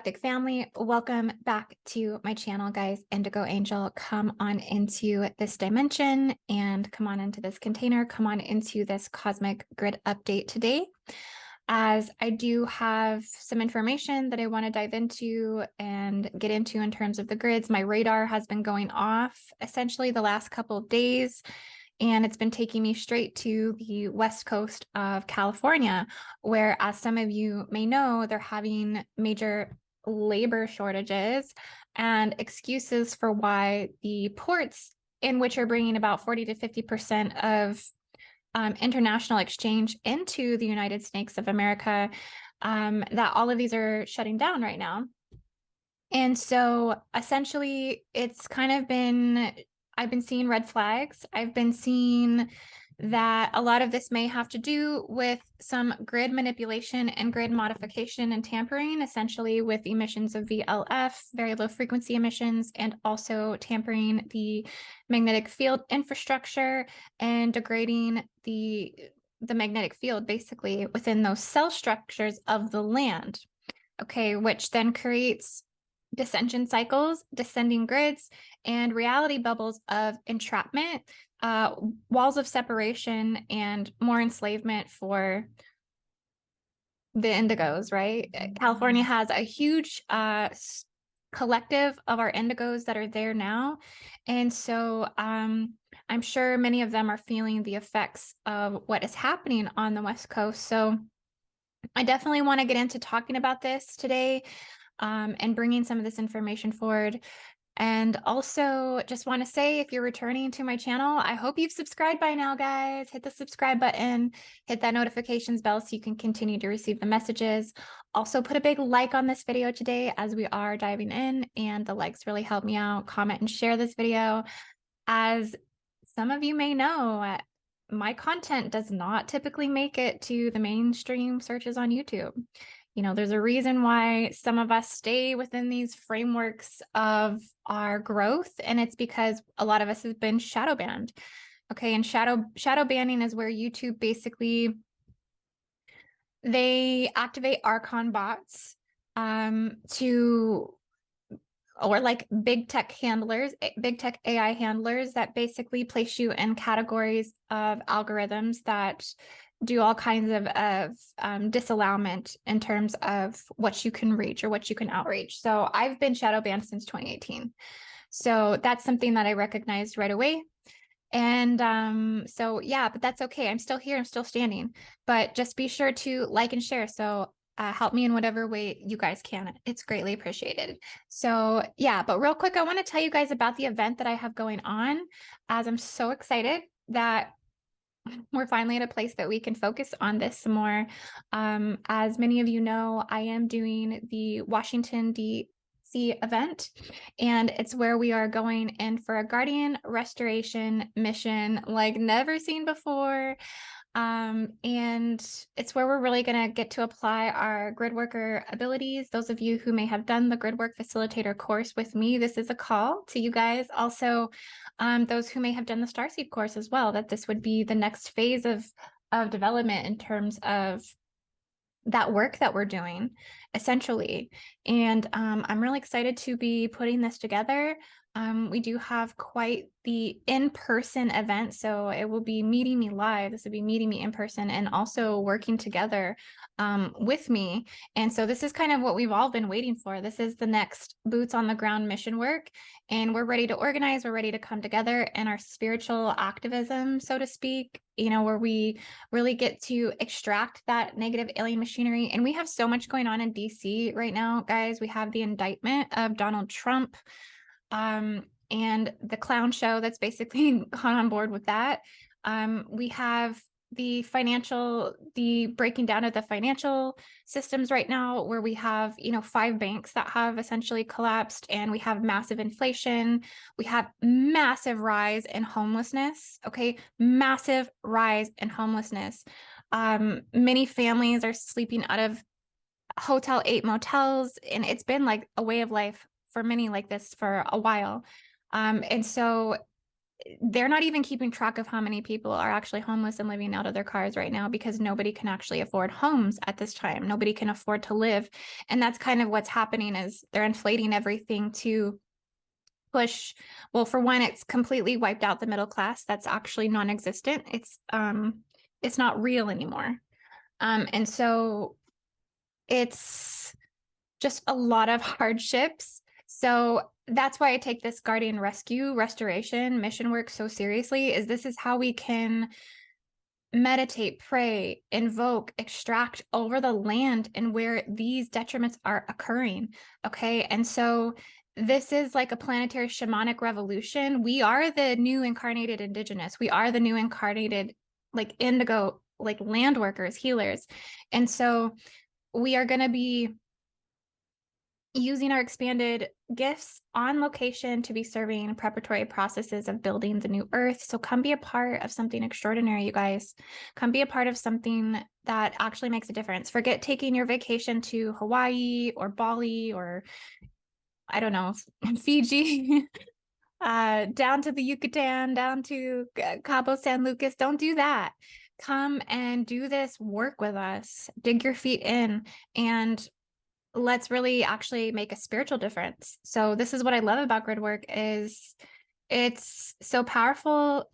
galactic family, welcome back to my channel, guys. IndigoAngel, come on into this dimension and come on into this container, come on into this cosmic grid update today, as I do have some information that I want to dive into and get into in terms of the grids. My radar has been going off essentially the last couple of days, and it's been taking me straight to the west coast of California, where, as some of you may know, they're having major labor shortages and excuses for why the ports, in which are bringing about 40 to 50% of international exchange into the United States of America, that all of these are shutting down right now. And so essentially it's kind of been, I've been seeing red flags. I've been seeing that a lot of this may have to do with some grid manipulation and grid modification and tampering, essentially with emissions of VLF, very low frequency emissions, and also tampering the magnetic field infrastructure and degrading the magnetic field basically within those cell structures of the land. Okay, which then creates dissension cycles, descending grids, and reality bubbles of entrapment, walls of separation, and more enslavement for the indigos, right? California has a huge collective of our indigos that are there now. And so I'm sure many of them are feeling the effects of what is happening on the West Coast. So I definitely want to get into talking about this today, and bringing some of this information forward. And also just want to say, if you're returning to my channel, I hope you've subscribed by now, guys. Hit the subscribe button, hit that notifications bell so you can continue to receive the messages. Also put a big like on this video today as we are diving in, and the likes really help me out. Comment and share this video. As some of you may know, my content does not typically make it to the mainstream searches on YouTube. You know, there's a reason why some of us stay within these frameworks of our growth, and it's because a lot of us have been shadow banned. Okay, and shadow banning is where YouTube basically, they activate Archon bots or like big tech handlers, big tech AI handlers that basically place you in categories of algorithms that do all kinds of disallowment in terms of what you can reach or what you can outreach. So I've been shadow banned since 2018. So that's something that I recognized right away. And so, yeah, but that's okay. I'm still here. I'm still standing. But just be sure to like and share. So help me in whatever way you guys can. It's greatly appreciated. So yeah, but real quick, I want to tell you guys about the event that I have going on, as I'm so excited that we're finally at a place that we can focus on this some more. As many of you know, I am doing the Washington, D.C. event, and it's where we are going in for a Guardian restoration mission like never seen before. And it's where we're really going to get to apply our grid worker abilities. Those of you who may have done the Gridwork Facilitator course with me, this is a call to you guys. Also, those who may have done the Starseed course as well, that this would be the next phase of development in terms of that work that we're doing, essentially. And I'm really excited to be putting this together. We do have quite the in-person event, so it will be meeting me live. This will be meeting me in person and also working together with me. And so this is kind of what we've all been waiting for. This is the next boots on the ground mission work, and we're ready to organize. We're ready to come together in our spiritual activism, so to speak, you know, where we really get to extract that negative alien machinery. And we have so much going on in DC right now, guys. We have the indictment of Donald Trump, and the clown show that's basically gone on board with that. We have the breaking down of the financial systems right now, where we have, you know, 5 banks that have essentially collapsed, and we have massive inflation. We have massive rise in homelessness. Okay, massive rise in homelessness. Many families are sleeping out of Hotel 8 motels, and it's been like a way of life for many like this for a while. And so they're not even keeping track of how many people are actually homeless and living out of their cars right now, because nobody can actually afford homes at this time. Nobody can afford to live. And that's kind of what's happening, is they're inflating everything to push. Well, for one, it's completely wiped out the middle class. That's actually non-existent. It's not real anymore. And so it's just a lot of hardships. So that's why I take this guardian rescue, restoration, mission work so seriously, is this is how we can meditate, pray, invoke, extract over the land and where these detriments are occurring. Okay. And so this is like a planetary shamanic revolution. We are the new incarnated indigenous. We are the new incarnated, like indigo, like land workers, healers. And so we are going to be using our expanded gifts on location to be serving preparatory processes of building the new earth. So come be a part of something extraordinary, you guys. Come be a part of something that actually makes a difference. Forget taking your vacation to Hawaii or Bali or, I don't know, Fiji, down to the Yucatan, down to Cabo San Lucas. Don't do that. Come and do this work with us. Dig your feet in and let's really actually make a spiritual difference. So this is what I love about Gridwork, is it's so powerful.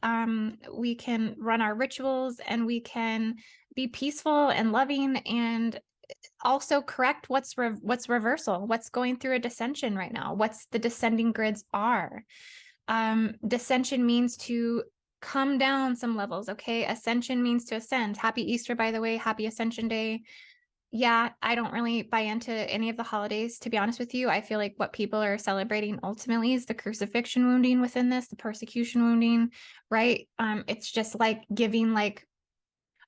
We can run our rituals and we can be peaceful and loving, and also correct what's reversal, what's going through a dissension right now, what's the descending grids are. Dissension means to come down some levels. Okay. Ascension means to ascend. Happy Easter, by the way. Happy Ascension Day. Yeah, I don't really buy into any of the holidays, to be honest with you. I feel like what people are celebrating ultimately is the crucifixion wounding within this, the persecution wounding, right? It's just like giving like,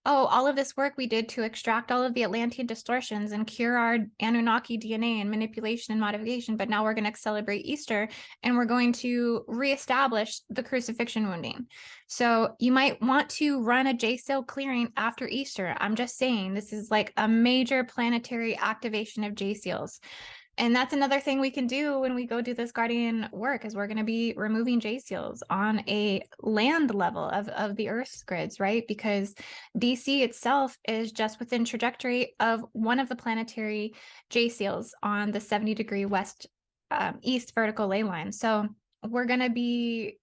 oh, all of this work we did to extract all of the Atlantean distortions and cure our Anunnaki DNA and manipulation and modification, but now we're going to celebrate Easter and we're going to reestablish the crucifixion wounding. So you might want to run a J-Seal clearing after Easter. I'm just saying, this is like a major planetary activation of J-Seals. And that's another thing we can do when we go do this guardian work, is we're going to be removing J-Seals on a land level of the Earth's grids, right? Because DC itself is just within trajectory of one of the planetary J-Seals on the 70-degree west east vertical ley line. So we're going to be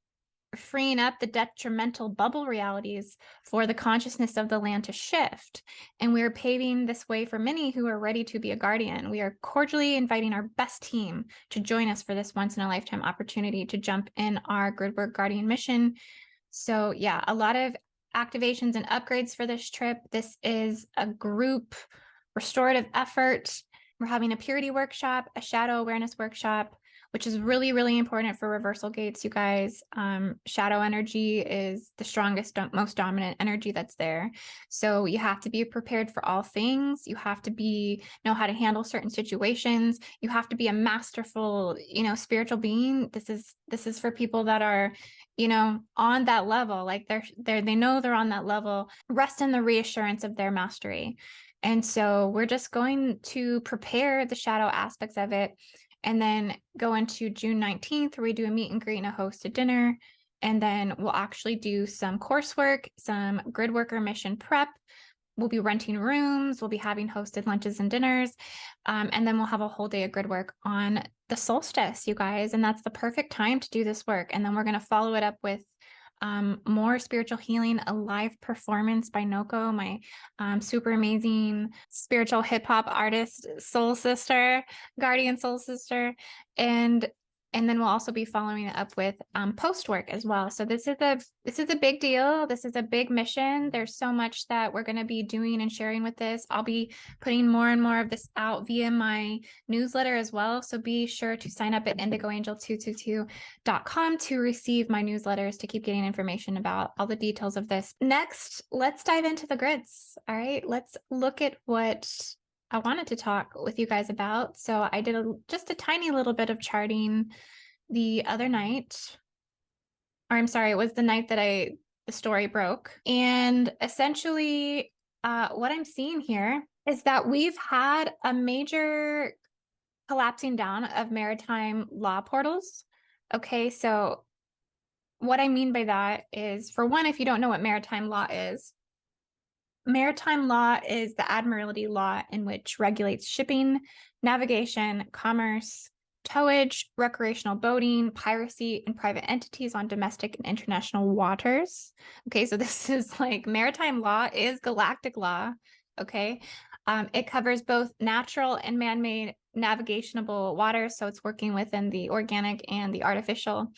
freeing up the detrimental bubble realities for the consciousness of the land to shift. And we're paving this way for many who are ready to be a guardian. We are cordially inviting our best team to join us for this once-in-a-lifetime opportunity to jump in our Gridwork Guardian mission. So yeah, a lot of activations and upgrades for this trip. This is a group restorative effort. We're having a purity workshop, a shadow awareness workshop, which is really, really important for reversal gates, you guys. Shadow energy is the strongest, most dominant energy that's there. So you have to be prepared for all things. You have to know how to handle certain situations. You have to be a masterful, spiritual being. This is for people that are, on that level. Like they know they're on that level. Rest in the reassurance of their mastery. And so we're just going to prepare the shadow aspects of it. And then go into June 19th, where we do a meet and greet and a hosted dinner. And then we'll actually do some coursework, some grid worker mission prep. We'll be renting rooms. We'll be having hosted lunches and dinners. And then we'll have a whole day of grid work on the solstice, you guys. And that's the perfect time to do this work. And then we're going to follow it up with more spiritual healing, a live performance by Noko, my super amazing spiritual hip hop artist, soul sister, guardian soul sister, and then we'll also be following it up with post work as well. So this is a big deal. This is a big mission. There's so much that we're going to be doing and sharing with this. I'll be putting more and more of this out via my newsletter as well. So be sure to sign up at IndigoAngel222.com to receive my newsletters to keep getting information about all the details of this. Next, let's dive into the grids. All right, let's look at what I wanted to talk with you guys about. So I did just a tiny little bit of charting the other night, or I'm sorry, it was the night that the story broke. And essentially what I'm seeing here is that we've had a major collapsing down of maritime law portals. Okay, so what I mean by that is, for one, if you don't know what maritime law is the admiralty law in which regulates shipping, navigation, commerce, towage, recreational boating, piracy, and private entities on domestic and international waters. Okay, so this is like maritime law is galactic law. Okay, it covers both natural and man-made navigationable waters, so it's working within the organic and the artificial,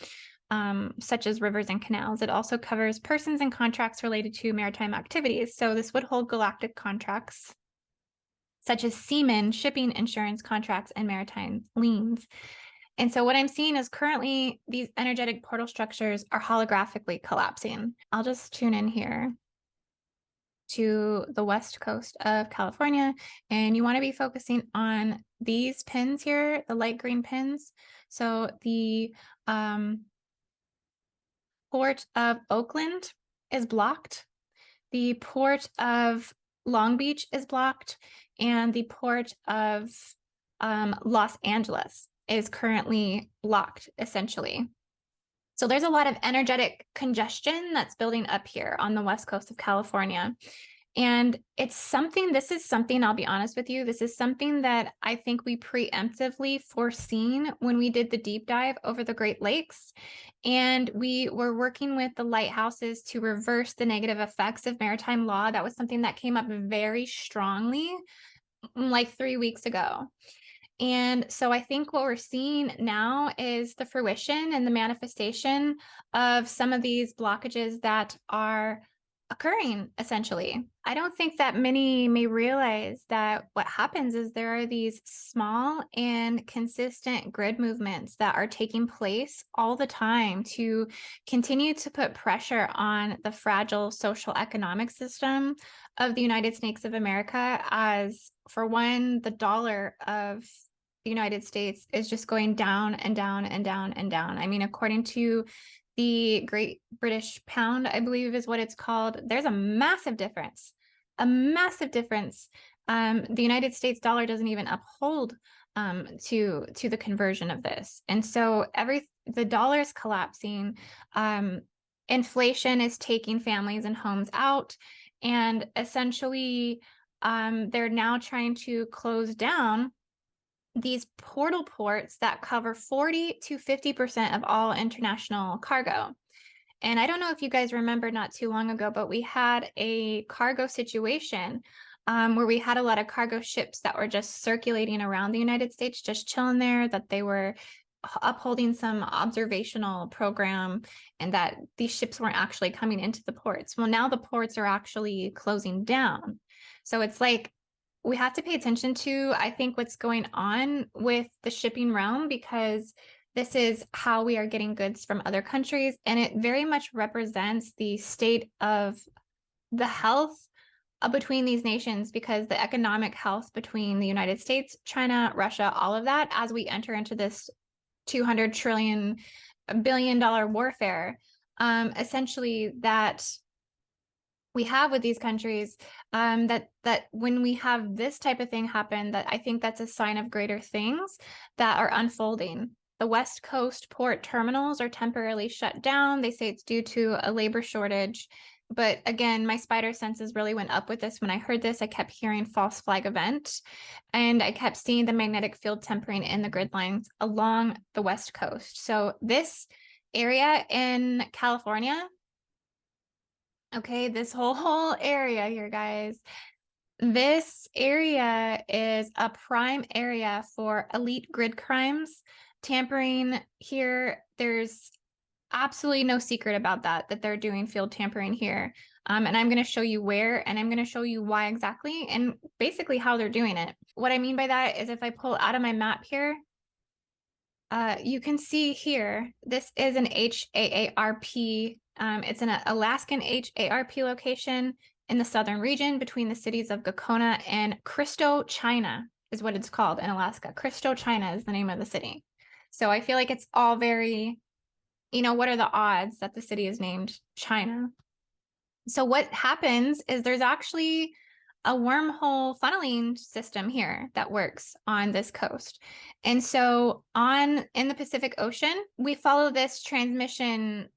such as rivers and canals. It also covers persons and contracts related to maritime activities. So this would hold galactic contracts, such as seamen, shipping, insurance contracts, and maritime liens. And so what I'm seeing is currently these energetic portal structures are holographically collapsing. I'll just tune in here to the west coast of California, and you want to be focusing on these pins here, the light green pins. So the Port of Oakland is blocked. The Port of Long Beach is blocked. And the Port of Los Angeles is currently blocked, essentially. So there's a lot of energetic congestion that's building up here on the west coast of California. And this is something, I'll be honest with you, this is something that I think we preemptively foreseen when we did the deep dive over the Great Lakes. And we were working with the lighthouses to reverse the negative effects of maritime law. That was something that came up very strongly like 3 weeks ago. And so I think what we're seeing now is the fruition and the manifestation of some of these blockages that are occurring, essentially. I don't think that many may realize that what happens is there are these small and consistent grid movements that are taking place all the time to continue to put pressure on the fragile social economic system of the United States of America, as, for one, the dollar of the United States is just going down and down and down and down. I mean, according to the Great British Pound, I believe is what it's called, there's a massive difference, The United States dollar doesn't even uphold to the conversion of this. And so the dollar is collapsing. Inflation is taking families and homes out. And essentially, they're now trying to close down these portal ports that cover 40 to 50% of all international cargo. And I don't know if you guys remember not too long ago, but we had a cargo situation where we had a lot of cargo ships that were just circulating around the United States, just chilling there, that they were upholding some observational program and that these ships weren't actually coming into the ports. Well, now the ports are actually closing down. So it's like, we have to pay attention to, I think, what's going on with the shipping realm, because this is how we are getting goods from other countries. And it very much represents the state of the health between these nations, because the economic health between the United States, China, Russia, all of that, as we enter into this $200 billion warfare, essentially, that we have with these countries, that when we have this type of thing happen, that I think that's a sign of greater things that are unfolding. The West Coast port terminals are temporarily shut down. They say it's due to a labor shortage. But again, my spider senses really went up with this. When I heard this, I kept hearing false flag event, and I kept seeing the magnetic field tempering in the grid lines along the West Coast. So this area in California, okay, this whole area here, guys, this area is a prime area for elite grid crimes, tampering here. There's absolutely no secret about that they're doing field tampering here. And I'm going to show you where, and I'm going to show you why exactly, and basically how they're doing it. What I mean by that is, if I pull out of my map here, you can see here, this is an HAARP. It's an Alaskan HAARP location in the southern region between the cities of Gakona and Christo, China, is what it's called in Alaska. Christo, China is the name of the city. So I feel like it's all very, what are the odds that the city is named China? So what happens is there's actually a wormhole funneling system here that works on this coast. And so in the Pacific Ocean, we follow this transmission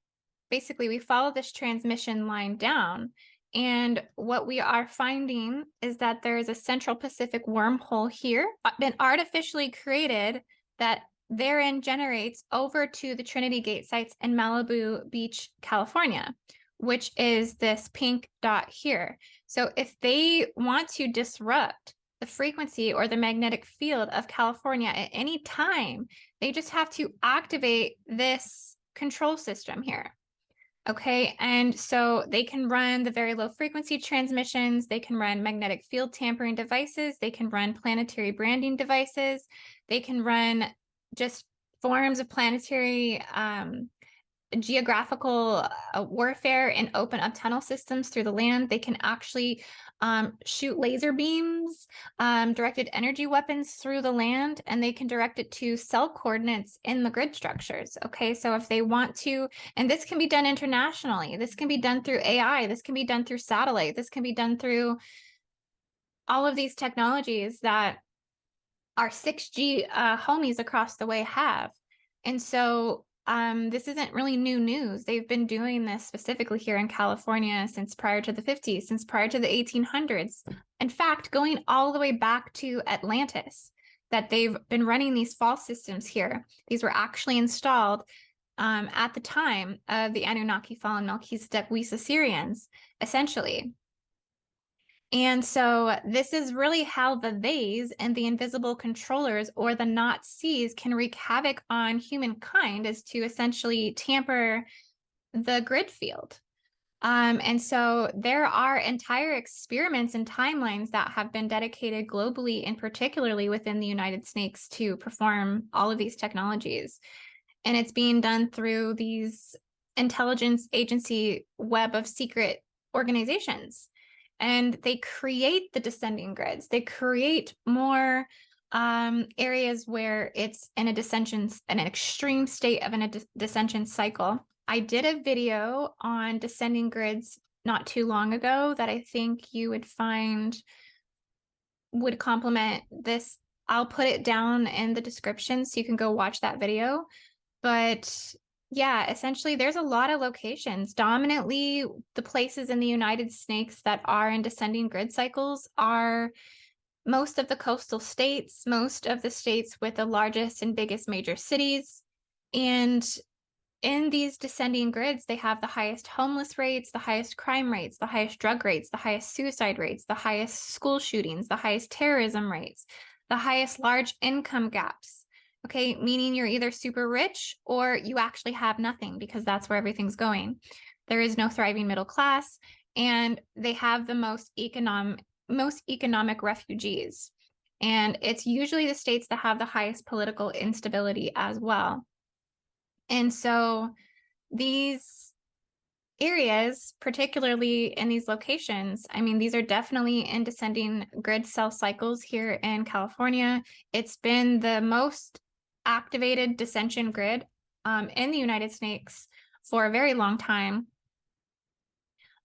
basically we follow this transmission line down. And what we are finding is that there is a Central Pacific wormhole here, been artificially created, that therein generates over to the Trinity Gate sites in Malibu Beach, California, which is this pink dot here. So if they want to disrupt the frequency or the magnetic field of California at any time, they just have to activate this control system here. Okay, and so they can run the very low frequency transmissions, they can run magnetic field tampering devices, they can run planetary branding devices, they can run just forms of planetary geographical warfare and open up tunnel systems through the land. They can actually shoot laser beams, directed energy weapons through the land, and they can direct it to cell coordinates in the grid structures. Okay, so if they want to, and this can be done internationally, this can be done through AI, this can be done through satellite, this can be done through all of these technologies that our 6G homies across the way have. And so this isn't really new news. They've been doing this specifically here in California since prior to the 50s, since prior to the 1800s. In fact, going all the way back to Atlantis, that they've been running these false systems here. These were actually installed at the time of the Anunnaki fallen Melchizedek Assyrians, essentially. And so this is really how the theys and the invisible controllers, or the not sees, can wreak havoc on humankind, is to essentially tamper the grid field. And so there are entire experiments and timelines that have been dedicated globally and particularly within the United States to perform all of these technologies. And it's being done through these intelligence agency web of secret organizations. And they create the descending grids. They create more areas where it's in a dissension, an extreme state of a dissension cycle. I did a video on descending grids not too long ago that I think you would find would complement this. I'll put it down in the description so you can go watch that video. But yeah, essentially, there's a lot of locations. Dominantly, the places in the United States that are in descending grid cycles are most of the coastal states, most of the states with the largest and biggest major cities. And in these descending grids, they have the highest homeless rates, the highest crime rates, the highest drug rates, the highest suicide rates, the highest school shootings, the highest terrorism rates, the highest large income gaps. Okay, meaning you're either super rich or you actually have nothing, because that's where everything's going. There is no thriving middle class, and they have the most economic refugees. And it's usually the states that have the highest political instability as well. And so these areas, particularly in these locations, I mean, these are definitely in descending grid cell cycles here in California. It's been the most activated dissension grid in the United States for a very long time.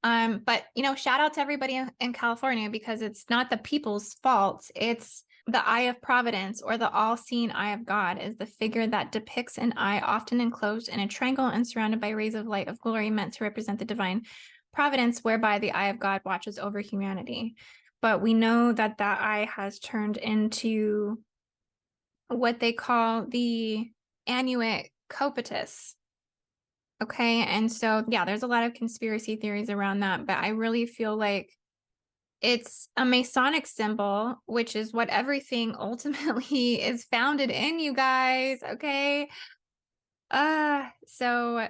But, you know, shout out to everybody in California, because it's not the people's fault. It's the eye of providence, or the all-seeing eye of God, is the figure that depicts an eye often enclosed in a triangle and surrounded by rays of light of glory, meant to represent the divine providence whereby the eye of God watches over humanity. But we know that that eye has turned into what they call the Annuit Copetus. Okay, and so yeah, there's a lot of conspiracy theories around that, but I really feel like it's a Masonic symbol, which is what everything ultimately is founded in, you guys. Okay, so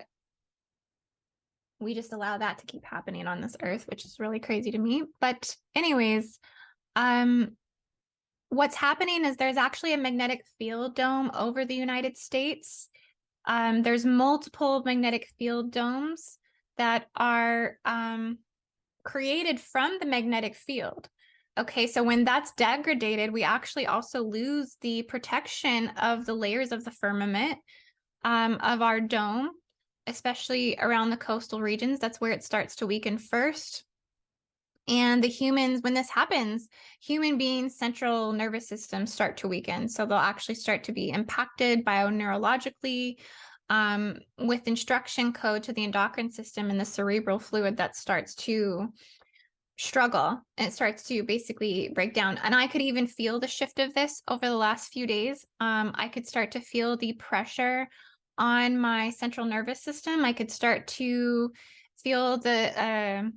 we just allow that to keep happening on this earth, which is really crazy to me. But anyways, what's happening is there's actually a magnetic field dome over the United States. There's multiple magnetic field domes that are created from the magnetic field. Okay, so when that's degraded, we actually also lose the protection of the layers of the firmament of our dome, especially around the coastal regions. That's where it starts to weaken first. And the humans, when this happens, human beings' central nervous systems start to weaken. So they'll actually start to be impacted bioneurologically. with instruction code to the endocrine system and the cerebral fluid that starts to struggle and it starts to basically break down. And I could even feel the shift of this over the last few days. I could start to feel the pressure on my central nervous system. I could start to feel the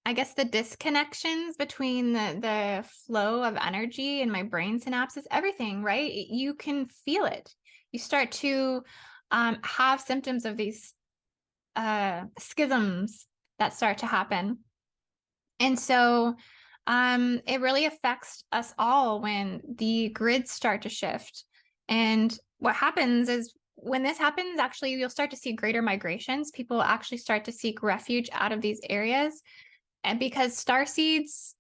I guess the disconnections between the flow of energy in my brain synapses, everything, right? You can feel it. You start to have symptoms of these schisms that start to happen. And so it really affects us all when the grids start to shift. And what happens is when this happens, actually, you'll start to see greater migrations. People actually start to seek refuge out of these areas. And because starseeds,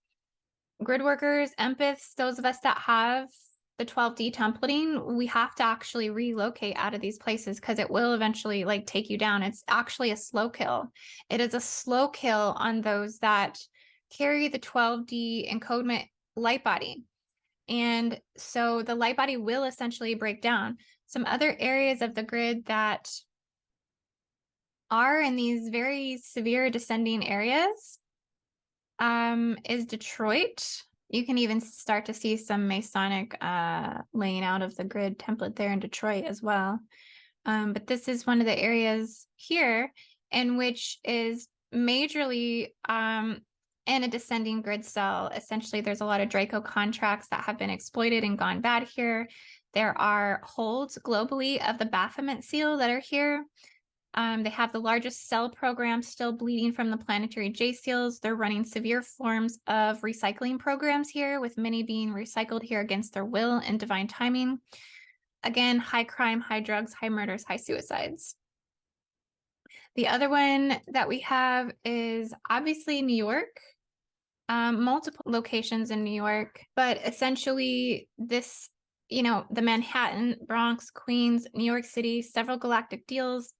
grid workers, empaths, those of us that have the 12D templating, we have to actually relocate out of these places because it will eventually like take you down. It's actually a slow kill. It is a slow kill on those that carry the 12D encodement light body. And so the light body will essentially break down. Some other areas of the grid that are in these very severe descending areas is Detroit. You can even start to see some Masonic laying out of the grid template there in Detroit as well. But this is one of the areas here in which is majorly in a descending grid cell. Essentially, there's a lot of Draco contracts that have been exploited and gone bad here. There are holds globally of the Baphomet seal that are here. They have the largest cell program still bleeding from the planetary J seals. They're running severe forms of recycling programs here, with many being recycled here against their will and divine timing. Again, high crime, high drugs, high murders, high suicides. The other one that we have is obviously New York. Multiple locations in New York, but essentially this, the Manhattan, Bronx, Queens, New York City, several galactic deals,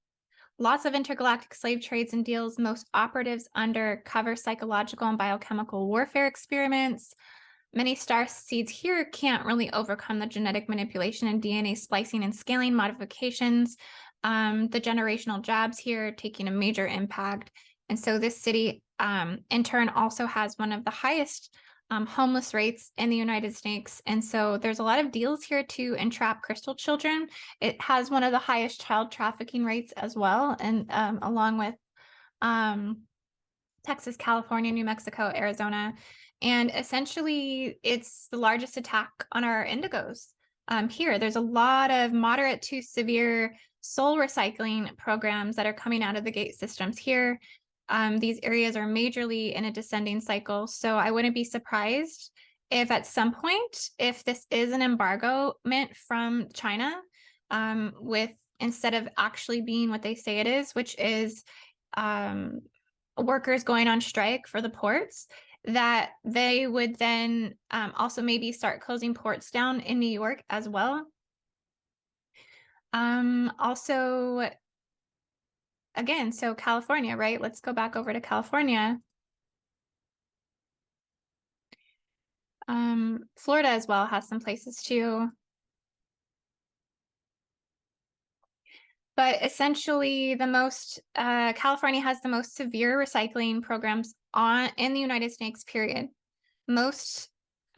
lots of intergalactic slave trades and deals, most operatives undercover psychological and biochemical warfare experiments. Many star seeds here can't really overcome the genetic manipulation and DNA splicing and scaling modifications. The generational jabs here taking a major impact. And so this city, in turn, also has one of the highest homeless rates in the United States. And so there's a lot of deals here to entrap crystal children. It has one of the highest child trafficking rates as well, and along with Texas, California, New Mexico, Arizona. And essentially, it's the largest attack on our indigos here. There's a lot of moderate to severe soul recycling programs that are coming out of the gate systems here. These areas are majorly in a descending cycle. So I wouldn't be surprised if at some point, if this is an embargo meant from China, with instead of actually being what they say it is, which is workers going on strike for the ports, that they would then also maybe start closing ports down in New York as well. Also, again, so California, right? Let's go back over to California. Florida as well has some places too. But essentially, California has the most severe recycling programs in the United States, period. Most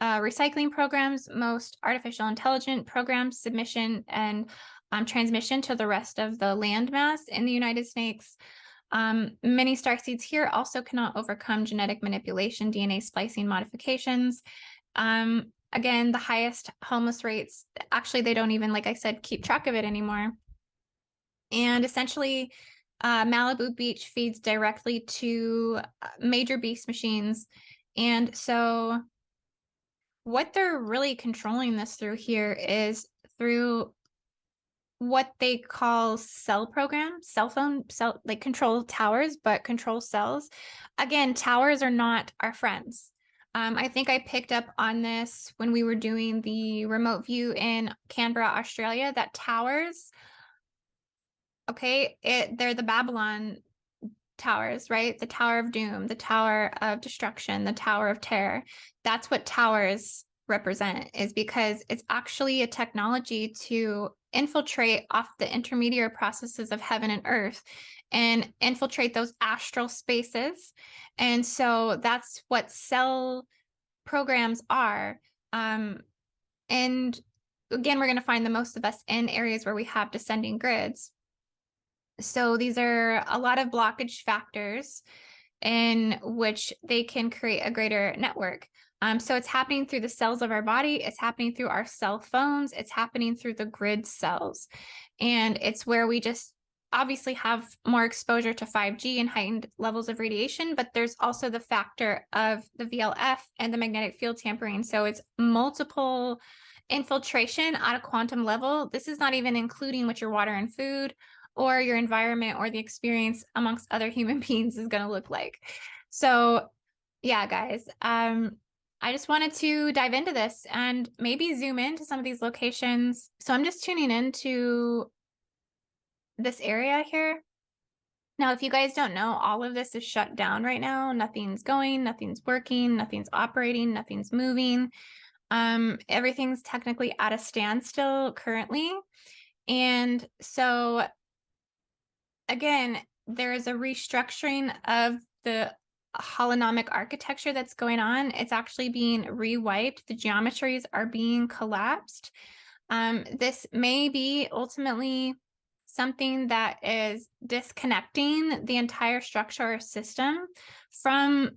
recycling programs, most artificial intelligence programs, submission and transmission to the rest of the landmass in the United States. Many starseeds here also cannot overcome genetic manipulation, DNA splicing modifications. Again, the highest homeless rates, actually, they don't even, like I said, keep track of it anymore. And essentially, Malibu Beach feeds directly to major beast machines. And so what they're really controlling this through here is through what they call cell programs, like control towers, but control cells. Again, towers are not our friends. I think I picked up on this when we were doing the remote view in Canberra, Australia, that towers, okay, they're the Babylon towers, right? The Tower of Doom, the Tower of Destruction, the Tower of Terror. That's what towers represent, is because it's actually a technology to infiltrate off the intermediate processes of heaven and earth and infiltrate those astral spaces. And so that's what cell programs are. And again, we're going to find the most of us in areas where we have descending grids. So these are a lot of blockage factors in which they can create a greater network. So it's happening through the cells of our body. It's happening through our cell phones. It's happening through the grid cells. And it's where we just obviously have more exposure to 5G and heightened levels of radiation, but there's also the factor of the VLF and the magnetic field tampering. So it's multiple infiltration at a quantum level. This is not even including what your water and food or your environment or the experience amongst other human beings is going to look like. So yeah, guys, I just wanted to dive into this and maybe zoom into some of these locations. So I'm just tuning into this area here. Now, if you guys don't know, all of this is shut down right now. Nothing's going, nothing's working, nothing's operating, nothing's moving. Everything's technically at a standstill currently. And so again, there is a restructuring of the holonomic architecture that's going on. It's actually being rewiped. The geometries are being collapsed. This may be ultimately something that is disconnecting the entire structure or system from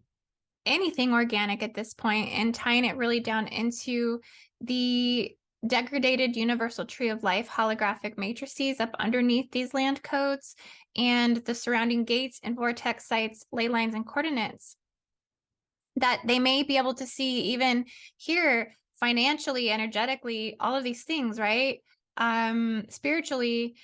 anything organic at this point and tying it really down into the degraded universal tree of life holographic matrices up underneath these land codes and the surrounding gates and vortex sites, ley lines, and coordinates that they may be able to see even here financially, energetically, all of these things, right? Spiritually,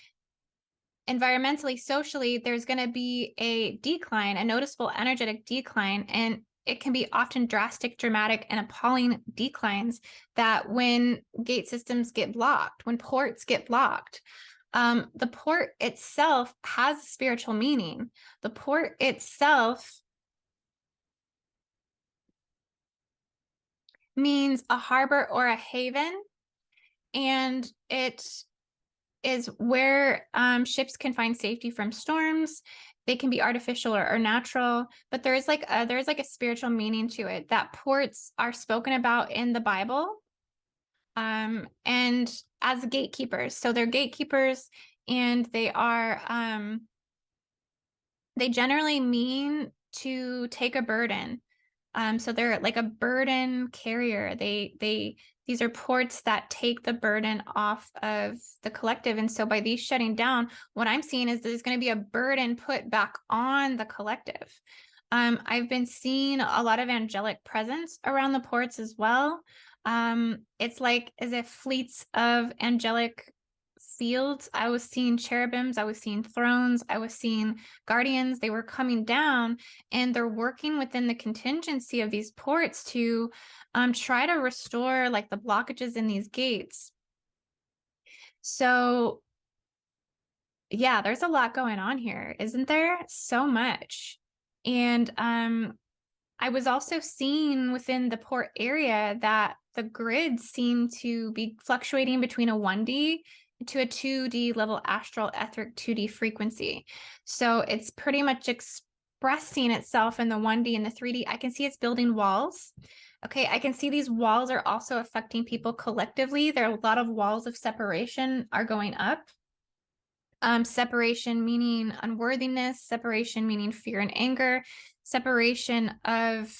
environmentally, socially, there's going to be a decline, a noticeable energetic decline. And it can be often drastic, dramatic, and appalling declines that when gate systems get blocked, when ports get blocked, the port itself has spiritual meaning. The port itself means a harbor or a haven, and it is where ships can find safety from storms. They can be artificial or natural, but there's like a spiritual meaning to it. That ports are spoken about in the Bible, and as gatekeepers. So they're gatekeepers, and they are they generally mean to take a burden. So they're like a burden carrier. These are ports that take the burden off of the collective. And so by these shutting down, what I'm seeing is there's going to be a burden put back on the collective. I've been seeing a lot of angelic presence around the ports as well. It's like as if fleets of angelic fields. I was seeing cherubims, I was seeing thrones, I was seeing guardians. They were coming down and they're working within the contingency of these ports to try to restore like the blockages in these gates. So yeah, there's a lot going on here, isn't there? So much. And I was also seeing within the port area that the grids seem to be fluctuating between a 1D to a 2D level astral etheric 2D frequency. So it's pretty much expressing itself in the 1D and the 3D. I can see it's building walls. Okay, I can see these walls are also affecting people collectively. There are a lot of walls of separation are going up. Separation meaning unworthiness, separation meaning fear and anger, separation of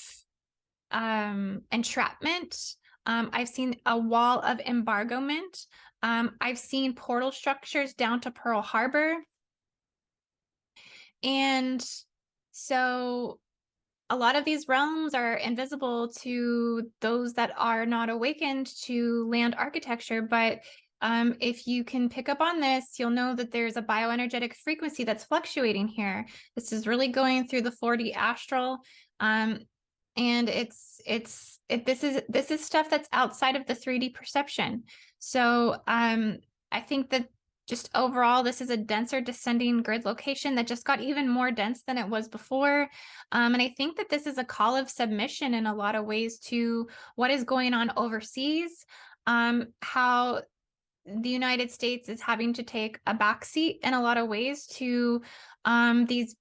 entrapment. I've seen a wall of embargoment. I've seen portal structures down to Pearl Harbor. And so a lot of these realms are invisible to those that are not awakened to land architecture. But if you can pick up on this, you'll know that there's a bioenergetic frequency that's fluctuating here. This is really going through the 4D astral. And this is stuff that's outside of the 3D perception. So I think that just overall, this is a denser descending grid location that just got even more dense than it was before. And I think that this is a call of submission in a lot of ways to what is going on overseas, how the United States is having to take a backseat in a lot of ways to these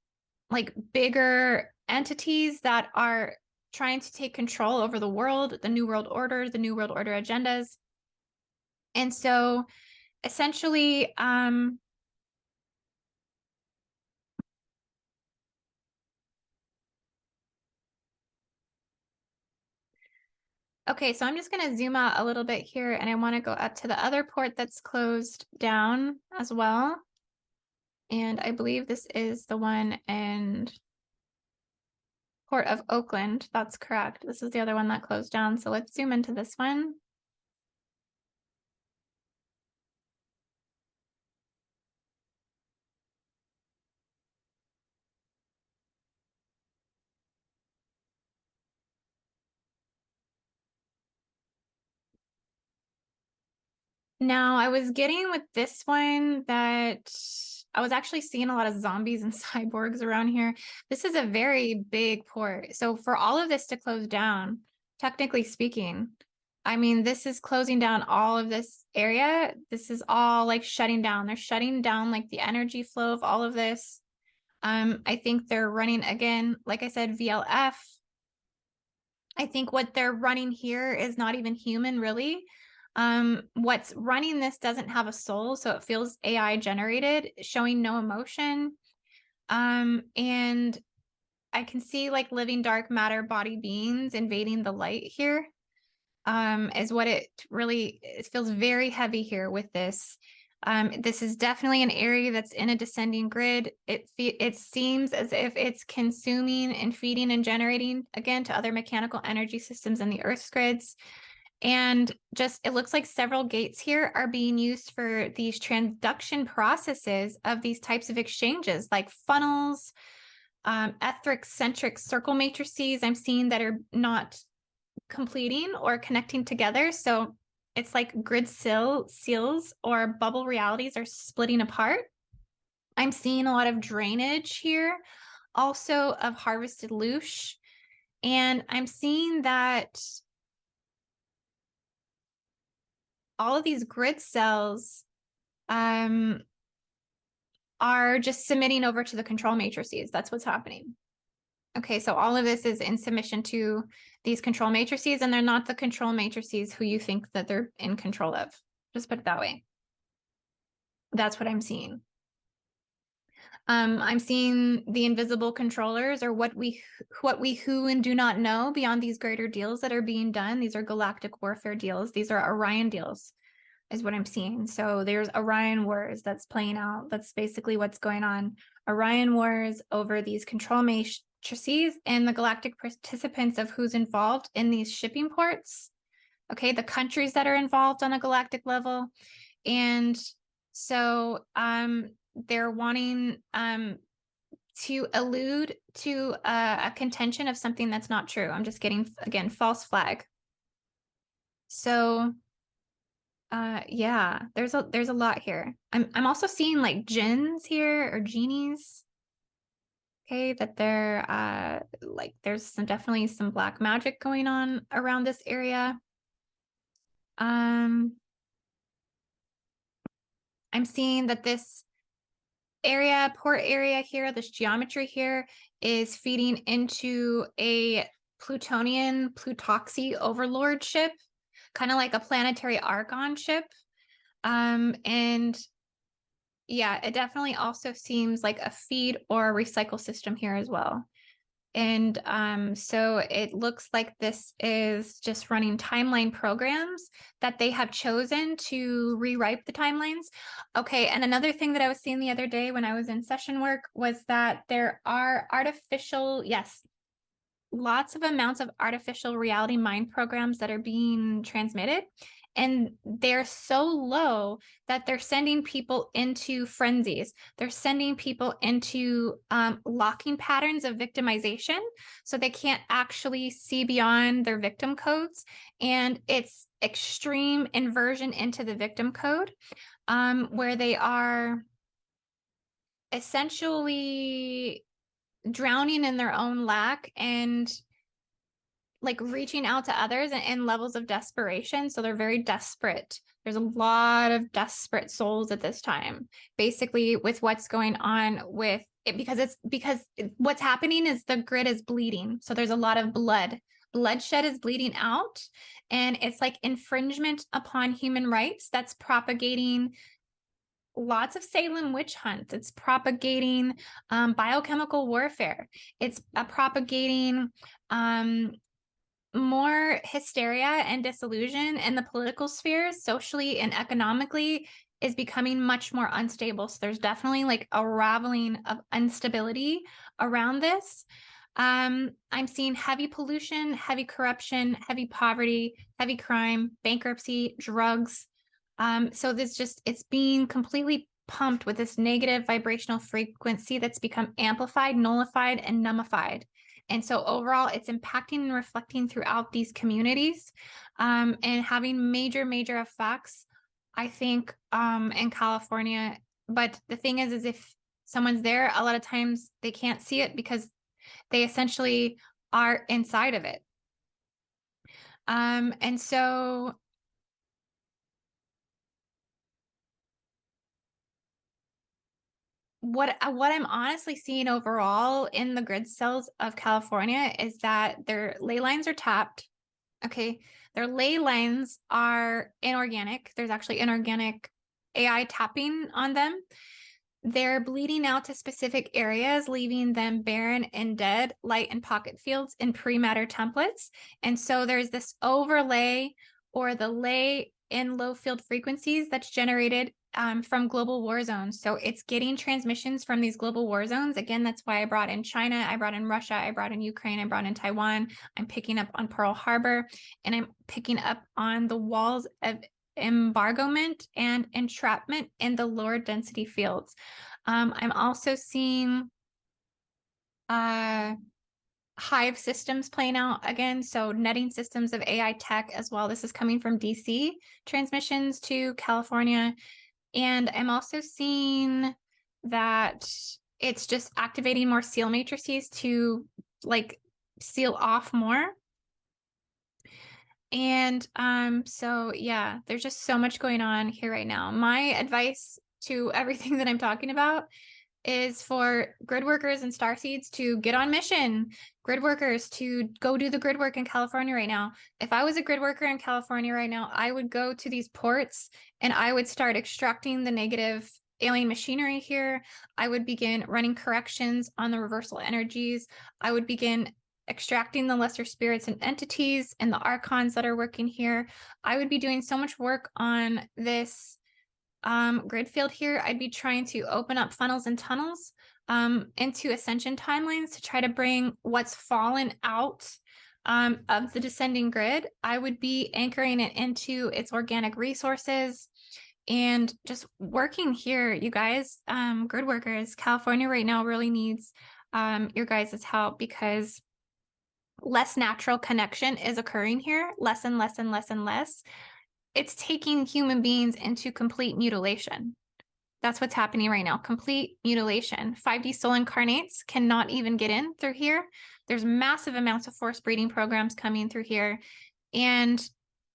like bigger entities that are trying to take control over the world, the New World Order, the New World Order agendas. And so essentially, okay, so I'm just going to zoom out a little bit here, and I want to go up to the other port that's closed down as well. And I believe this is the one in Port of Oakland. That's correct. This is the other one that closed down. So let's zoom into this one. Now, I was getting with this one that I was actually seeing a lot of zombies and cyborgs around here. This is a very big port. So for all of this to close down, technically speaking, I mean, this is closing down all of this area. This is all like shutting down. They're shutting down like the energy flow of all of this. I think they're running again, like I said, VLF. I think what they're running here is not even human, really. What's running this doesn't have a soul, so it feels AI generated, showing no emotion. And I can see like living dark matter body beings invading the light here. Is what it feels very heavy here with this. This is definitely an area that's in a descending grid. It seems as if it's consuming and feeding and generating again to other mechanical energy systems in the Earth's grids. And just it looks like several gates here are being used for these transduction processes of these types of exchanges, like funnels, etheric centric circle matrices I'm seeing that are not completing or connecting together. So it's like grid seals or bubble realities are splitting apart. I'm seeing a lot of drainage here, also of harvested loosh. And I'm seeing that all of these grid cells are just submitting over to the control matrices. That's what's happening. Okay, so all of this is in submission to these control matrices, and they're not the control matrices who you think that they're in control of. Just put it that way. That's what I'm seeing. I'm seeing the invisible controllers, or what we who and do not know beyond these greater deals that are being done. These are galactic warfare deals. These are Orion deals, is what I'm seeing. So there's Orion Wars that's playing out. That's basically what's going on. Orion Wars over these control matrices and the galactic participants of who's involved in these shipping ports. Okay, the countries that are involved on a galactic level. And so they're wanting to allude to a contention of something that's not true. I'm just getting, again, false flag. So yeah, there's a lot here. I'm also seeing like jinns here, or genies. Okay, that they're like there's definitely some black magic going on around this area. I'm seeing that this area, port area here, this geometry here is feeding into a Plutonian plutoxy overlord ship, kind of like a planetary Argon ship. And yeah, it definitely also seems like a feed or a recycle system here as well. And so it looks like this is just running timeline programs that they have chosen to rewrite the timelines. Okay, and another thing that I was seeing the other day when I was in session work was that there are artificial, yes, lots of amounts of artificial reality mind programs that are being transmitted. And they're so low that they're sending people into frenzies. They're sending people into locking patterns of victimization. So they can't actually see beyond their victim codes. And it's extreme inversion into the victim code. where they are essentially drowning in their own lack and like reaching out to others in levels of desperation. So they're very desperate. There's a lot of desperate souls at this time, basically with what's going on with it, because what's happening is the grid is bleeding. So there's a lot of bloodshed is bleeding out, and it's like infringement upon human rights that's propagating lots of Salem witch hunts. It's propagating biochemical warfare. It's propagating more hysteria and disillusion in the political spheres, socially and economically, is becoming much more unstable. So there's definitely like a raveling of instability around this. I'm seeing heavy pollution, heavy corruption, heavy poverty, heavy crime, bankruptcy, drugs. So it's being completely pumped with this negative vibrational frequency that's become amplified, nullified, and nullified. And so overall, it's impacting and reflecting throughout these communities, and having major, major effects, I think, in California. But the thing is if someone's there, a lot of times they can't see it because they essentially are inside of it. And so what I'm honestly seeing overall in the grid cells of California is that their ley lines are tapped. Okay. Their ley lines are inorganic. There's actually inorganic AI tapping on them. They're bleeding out to specific areas, leaving them barren and dead, light and pocket fields in pre-matter templates. And so there's this overlay or the ley in low field frequencies that's generated from global war zones. So it's getting transmissions from these global war zones. Again, that's why I brought in China, I brought in Russia, I brought in Ukraine, I brought in Taiwan. I'm picking up on Pearl Harbor, and I'm picking up on the walls of embargoment and entrapment in the lower density fields. I'm also seeing hive systems playing out again. So netting systems of AI tech as well. This is coming from DC transmissions to California. And I'm also seeing that it's just activating more seal matrices to like seal off more. And so yeah, there's just so much going on here right now. My advice to everything that I'm talking about is for grid workers and starseeds to get on mission. Grid workers to go do the grid work in California right now. If I was a grid worker in California right now, I would go to these ports and I would start extracting the negative alien machinery here. I would begin running corrections on the reversal energies. I would begin extracting the lesser spirits and entities and the archons that are working here. I would be doing so much work on this grid field here. I'd be trying to open up funnels and tunnels into ascension timelines to try to bring what's fallen out of the descending grid. I would be anchoring it into its organic resources and just working here, you guys. Grid workers, California right now really needs your guys' help, because less natural connection is occurring here, less and less and less and less. It's taking human beings into complete mutilation. That's what's happening right now. Complete mutilation. 5D soul incarnates cannot even get in through here. There's massive amounts of forced breeding programs coming through here. And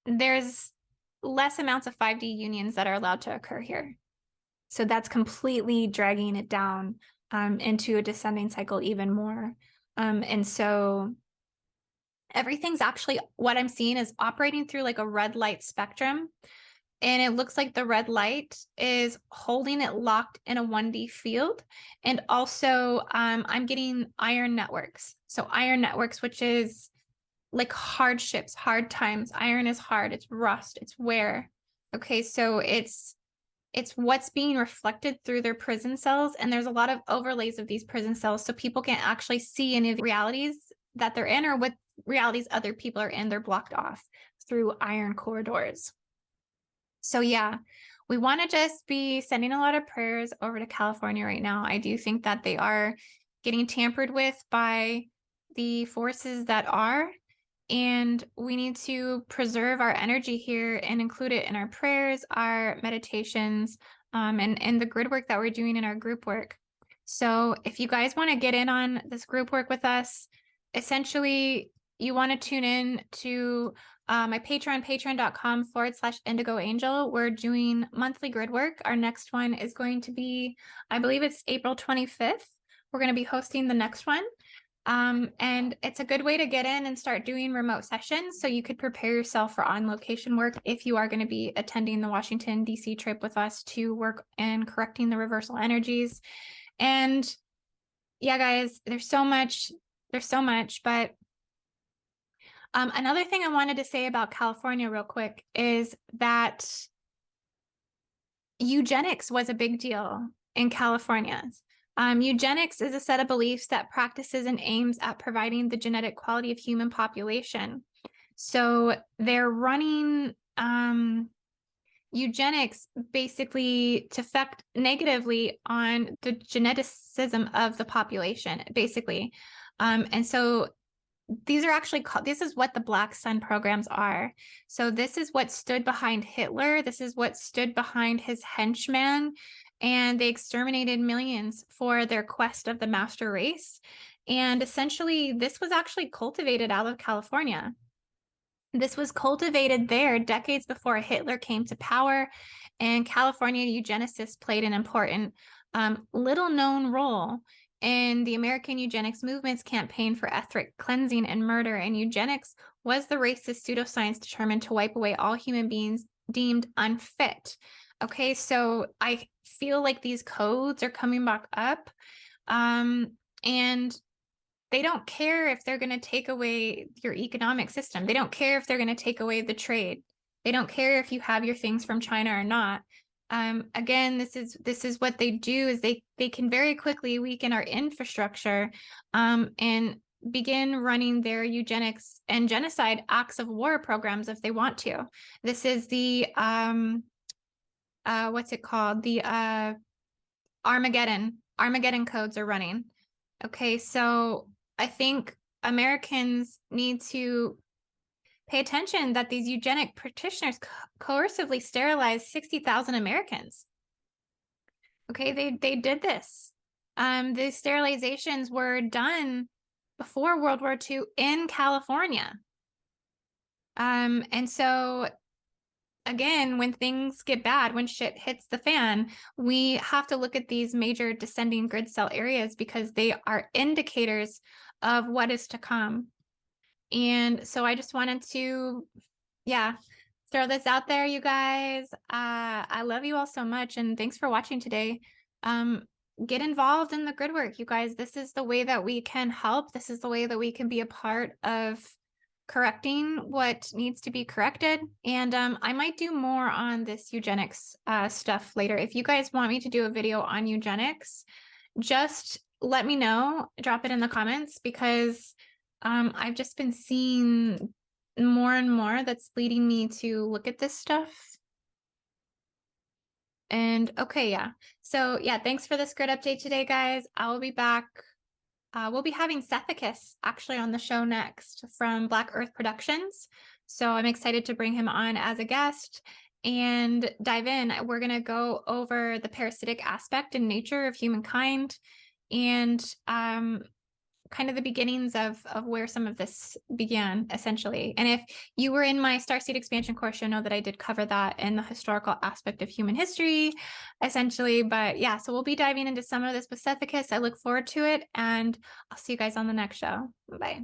there's less amounts of 5D unions that are allowed to occur here. So that's completely dragging it down into a descending cycle even more. And so everything's actually, what I'm seeing is operating through like a red light spectrum. And it looks like the red light is holding it locked in a 1D field. And also I'm getting iron networks. So iron networks, which is like hardships, hard times. Iron is hard, it's rust, it's wear. Okay, so it's what's being reflected through their prison cells. And there's a lot of overlays of these prison cells. So people can't actually see any of the realities that they're in or what realities other people are in. They're blocked off through iron corridors. So yeah, we want to just be sending a lot of prayers over to California right now. I do think that they are getting tampered with by the forces that are. And we need to preserve our energy here and include it in our prayers, our meditations, and the grid work that we're doing in our group work. So if you guys want to get in on this group work with us, essentially you want to tune in to my Patreon, patreon.com/IndigoAngel. We're doing monthly grid work. Our next one is going to be, I believe it's April 25th. We're going to be hosting the next one. And it's a good way to get in and start doing remote sessions so you could prepare yourself for on-location work if you are going to be attending the Washington, D.C. trip with us to work and correcting the reversal energies. And yeah, guys, there's so much, but another thing I wanted to say about California real quick is that eugenics was a big deal in California. Eugenics is a set of beliefs that practices and aims at providing the genetic quality of human population. So they're running eugenics basically to affect negatively on the geneticism of the population, basically. And so these are actually called, this is what the Black Sun programs are. So this is what stood behind Hitler. This is what stood behind his henchmen. And they exterminated millions for their quest of the master race. And essentially, this was actually cultivated out of California. This was cultivated there decades before Hitler came to power. And California eugenicists played an important, little known role in the American eugenics movement's campaign for ethnic cleansing and murder. And eugenics was the racist pseudoscience determined to wipe away all human beings deemed unfit. Okay, so I feel like these codes are coming back up, and they don't care if they're going to take away your economic system. They don't care if they're going to take away the trade. They don't care if you have your things from China or not. Again, this is what they do is they can very quickly weaken our infrastructure, and begin running their eugenics and genocide acts of war programs if they want to. This is the what's it called? The Armageddon codes are running. Okay, so I think Americans need to pay attention that these eugenic practitioners coercively sterilized 60,000 Americans. Okay, they did this. These sterilizations were done before World War II in California. And so again, when things get bad, when shit hits the fan, we have to look at these major descending grid cell areas because they are indicators of what is to come. And so I just wanted to, throw this out there, you guys. I love you all so much. And thanks for watching today. Get involved in the grid work, you guys. This is the way that we can help. This is the way that we can be a part of correcting what needs to be corrected. And I might do more on this eugenics stuff later. If you guys want me to do a video on eugenics, just let me know, drop it in the comments, because I've just been seeing more and more that's leading me to look at this stuff. And okay, so thanks for this grid update today, guys. I will be back. We'll be having Sethicus actually on the show next from Black Earth Productions. So I'm excited to bring him on as a guest and dive in. We're going to go over the parasitic aspect and nature of humankind and kind of the beginnings of where some of this began, essentially. And if you were in my Starseed expansion course, you'll know that I did cover that in the historical aspect of human history, essentially. But so we'll be diving into some of this with Sethicus. I look forward to it, and I'll see you guys on the next show. Bye.